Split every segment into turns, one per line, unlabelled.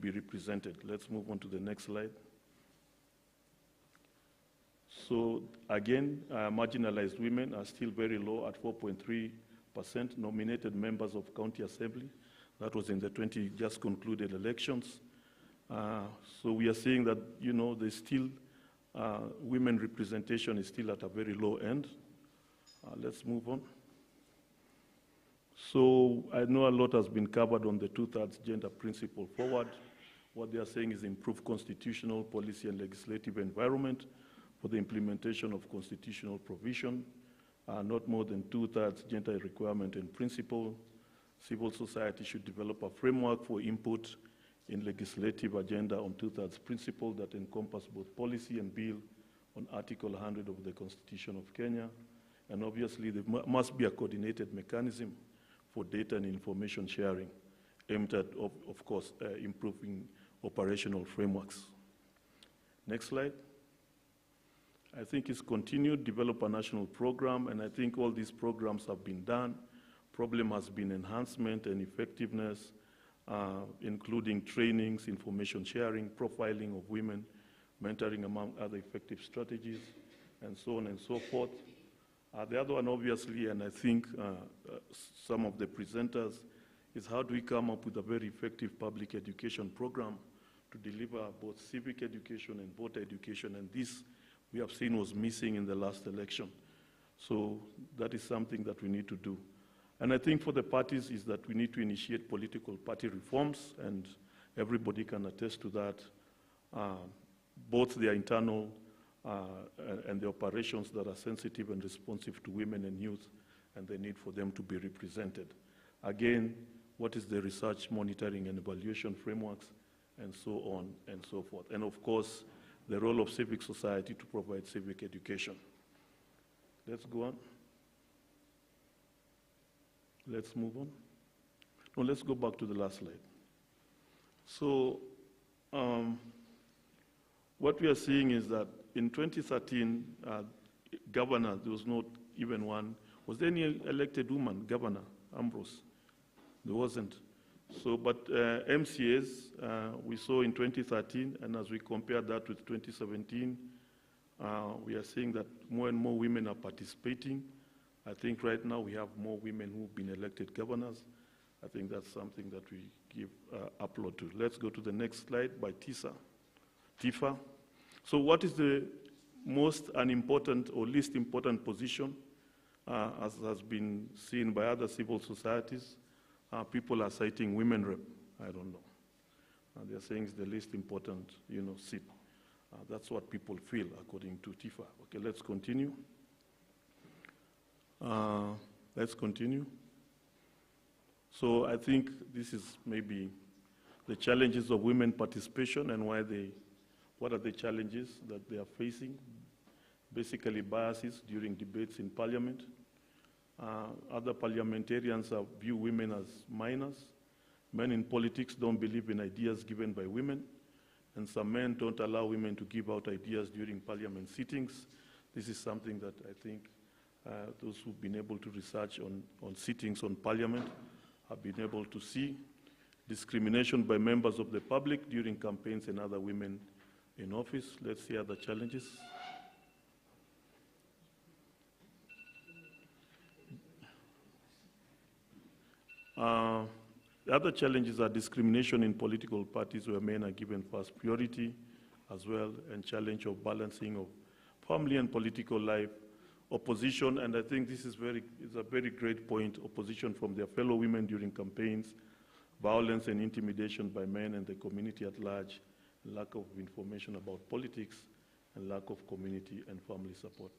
be represented. Let's move on to the next slide. So again, marginalized women are still very low at 4.3% nominated members of county assembly. That was in the just concluded elections. So we are seeing that, there's still, women representation is still at a very low end. Let's move on. So I know a lot has been covered on the 2/3 gender principle forward. What they are saying is improve constitutional, policy, and legislative environment for the implementation of constitutional provision, not more than 2/3 gender requirement and principle. Civil society should develop a framework for input in legislative agenda on 2/3 principle that encompass both policy and bill on Article 100 of the Constitution of Kenya. And obviously, there must be a coordinated mechanism for data and information sharing aimed at, of course, improving operational frameworks. Next slide. I think it's continued, develop a national program, and I think all these programs have been done. Problem has been enhancement and effectiveness, including trainings, information sharing, profiling of women, mentoring among other effective strategies, and so on and so forth. The other one, obviously, and I think some of the presenters, is how do we come up with a very effective public education program to deliver both civic education and voter education, and this we have seen was missing in the last election. So that is something that we need to do. And I think for the parties is that we need to initiate political party reforms, and everybody can attest to that, both their internal and the operations that are sensitive and responsive to women and youth, and the need for them to be represented. Again, what is the research, monitoring, and evaluation frameworks, and so on and so forth. And of course, the role of civic society to provide civic education. Let's go on. Let's move on. No, let's go back to the last slide. So what we are seeing is that in 2013, governor, there was not even one. Was there any elected woman governor, Ambrose? There wasn't. So, but MCAs, we saw in 2013, and as we compare that with 2017, we are seeing that more and more women are participating. I think right now we have more women who've been elected governors. I think that's something that we give upload to. Let's go to the next slide by Tifa. So what is the most unimportant or least important position, as has been seen by other civil societies? People are citing women rep. I don't know. They're saying it's the least important, seat. That's what people feel, according to Tifa. Okay, let's continue. Let's continue. So I think this is maybe the challenges of women participation and what are the challenges that they are facing. Basically biases during debates in parliament. Other parliamentarians view women as minors. Men in politics don't believe in ideas given by women. And some men don't allow women to give out ideas during parliament sittings. This is something that I think those who've been able to research on sittings on parliament have been able to see. Discrimination by members of the public during campaigns and other women in office. Let's see other challenges. The other challenges are discrimination in political parties where men are given first priority as well, and challenge of balancing of family and political life. Opposition, and I think this is a very great point, opposition from their fellow women during campaigns, violence and intimidation by men and the community at large, lack of information about politics, and lack of community and family support.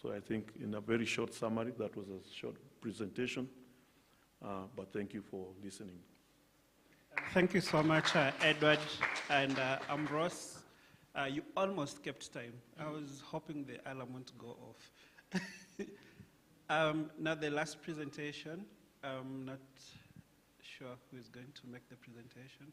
So I think in a very short summary, that was a short presentation, but thank you for listening.
Thank you so much, Edward and Ambrose. You almost kept time. I was hoping the alarm won't go off. Now the last presentation, I'm not sure who is going to make the presentation.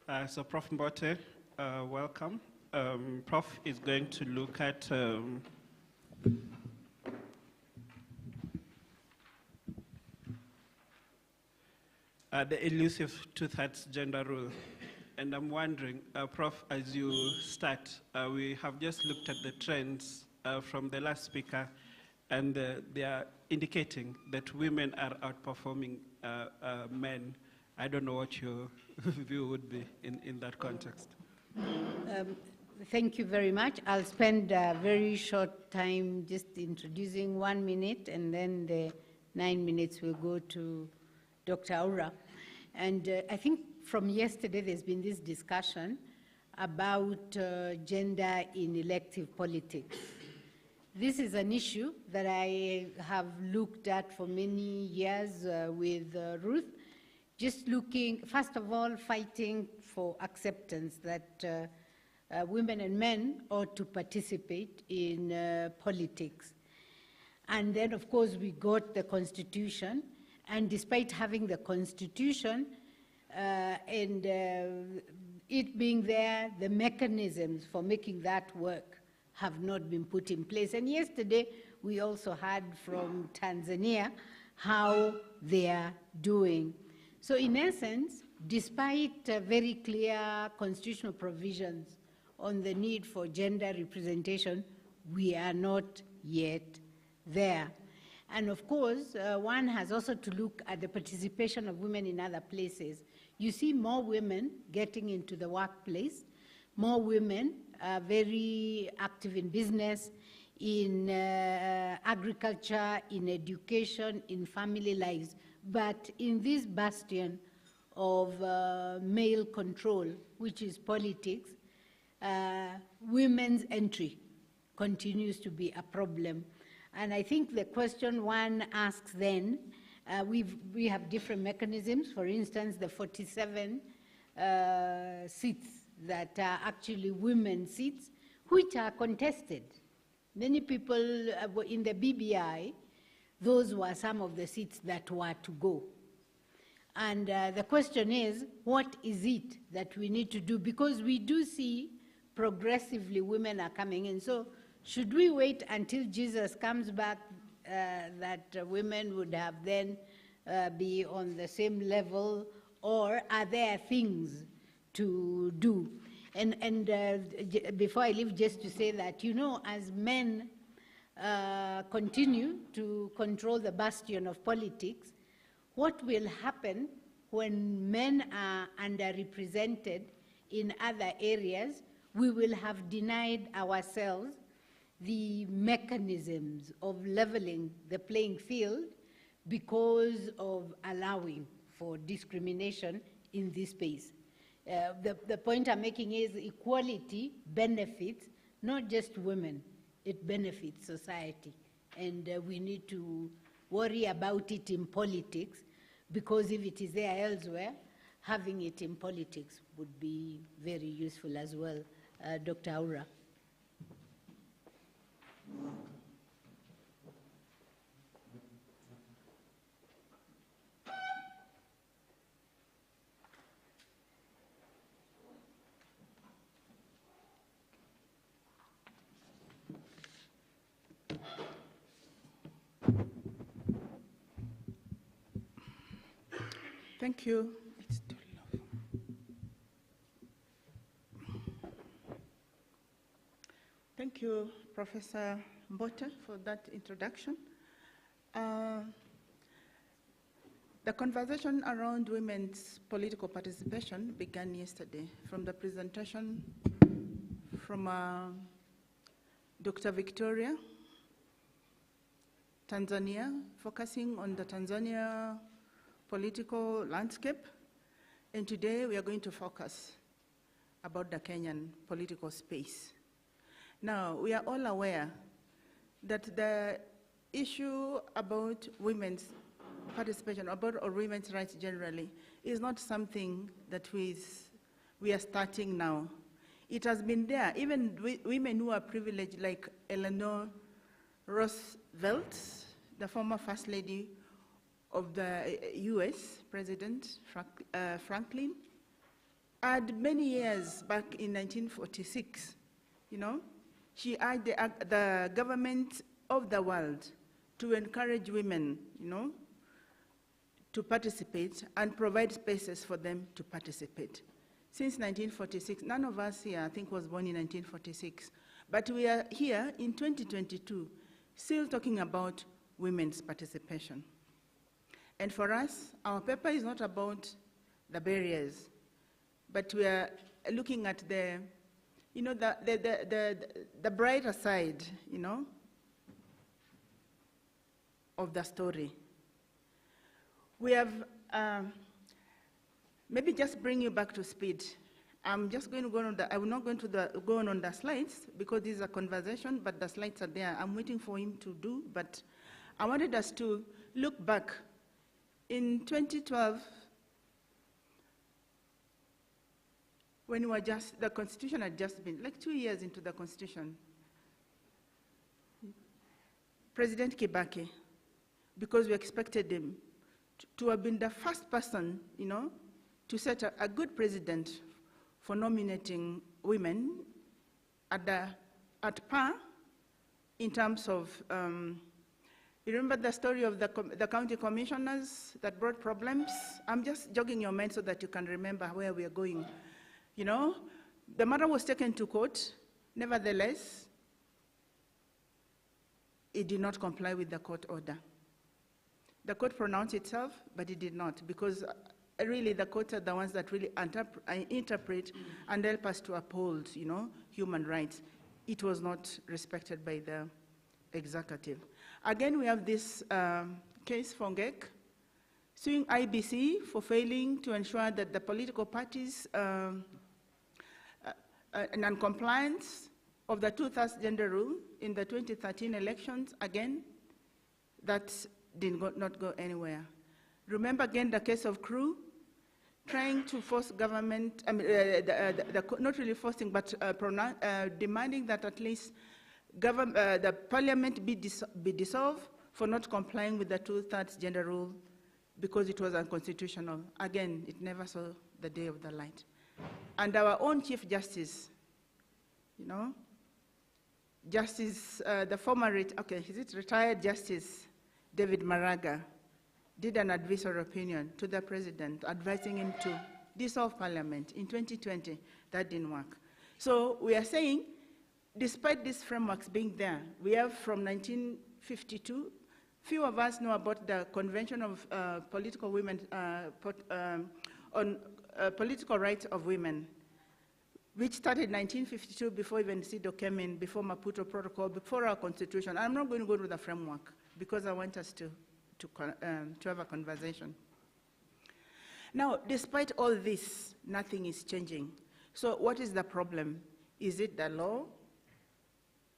Okay. So Prof. Mbote, welcome. Prof is going to look at the elusive two-thirds gender rule. And I'm wondering, Prof, as you start, we have just looked at the trends from the last speaker, and they are indicating that women are outperforming men. I don't know what your view would be in that context.
Thank you very much. I'll spend a very short time just introducing 1 minute, and then the 9 minutes will go to Dr. Aura. And I think from yesterday there's been this discussion about gender in elective politics. This is an issue that I have looked at for many years with Ruth, just looking, first of all, fighting for acceptance that women and men ought to participate in politics. And then, of course, we got the Constitution, and despite having the Constitution and it being there, the mechanisms for making that work have not been put in place. And yesterday, we also heard from Tanzania how they are doing. So in essence, despite very clear constitutional provisions on the need for gender representation, we are not yet there. And of course, one has also to look at the participation of women in other places. You see more women getting into the workplace, more women are very active in business, in agriculture, in education, in family lives. But in this bastion of male control, which is politics, women's entry continues to be a problem. And I think the question one asks then, we have different mechanisms. For instance, the 47 seats that are actually women's seats, which are contested. Many people in the BBI, those were some of the seats that were to go. And the question is, what is it that we need to do? Because we do see progressively women are coming in. So should we wait until Jesus comes back that women would have then be on the same level, or are there things to do? And before I leave, just to say that, you know, as men continue to control the bastion of politics, what will happen when men are underrepresented in other areas? We will have denied ourselves the mechanisms of leveling the playing field because of allowing for discrimination in this space. The point I'm making is equality benefits not just women, it benefits society. And we need to worry about it in politics, because if it is there elsewhere, having it in politics would be very useful as well. Dr. Aura.
Thank you. It's too low. Thank you, Professor Mbote, for that introduction. The conversation around women's political participation began yesterday from the presentation from Dr. Victoria, Tanzania, focusing on the Tanzania political landscape, and today we are going to focus about the Kenyan political space. Now, we are all aware that the issue about women's participation, about women's rights generally, is not something that we are starting now. It has been there. Even women who are privileged, like Eleanor Roosevelt, the former First Lady of the US, President Franklin, had many years back in 1946 you know, she urged the government of the world to encourage women, you know, to participate and provide spaces for them to participate. Since 1946, none of us here, I think, was born in 1946, but we are here in 2022, still talking about women's participation. And for us, our paper is not about the barriers, but we are looking at the, you know, the brighter side, you know, of the story. We have, maybe just bring you back to speed. I'm just going to go on I'm not going to go on the slides because this is a conversation, but the slides are there. I'm waiting for him to do, but I wanted us to look back. In 2012, when the Constitution had just been, like 2 years into the Constitution, President Kibaki, because we expected him to have been the first person, you know, to set a good precedent for nominating women at par in terms of, you remember the story of the county commissioners that brought problems? I'm just jogging your mind so that you can remember where we are going. You know, the matter was taken to court. Nevertheless, it did not comply with the court order. The court pronounced itself, but it did not, because really the courts are the ones that really interpret and help us to uphold, you know, human rights. It was not respected by the executive. Again, we have this case for Ngek, suing IBC for failing to ensure that the political parties' non-compliance of the two-thirds gender rule in the 2013 elections, again, that did not go anywhere. Remember again the case of Crew, trying to force government, not really forcing, but demanding that at least the parliament be dissolved for not complying with the two-thirds gender rule because it was unconstitutional. Again, it never saw the day of the light. And our own Chief Justice, you know, Justice, the former, retired Justice David Maraga, did an advisory opinion to the president advising him to dissolve parliament in 2020. That didn't work. So we are saying, despite these frameworks being there, we have from 1952, few of us know about the Convention of Political Women, on Political Rights of Women, which started in 1952 before even CEDAW came in, before Maputo Protocol, before our constitution. I'm not going to go to the framework because I want us to have a conversation. Now, despite all this, nothing is changing. So what is the problem? Is it the law?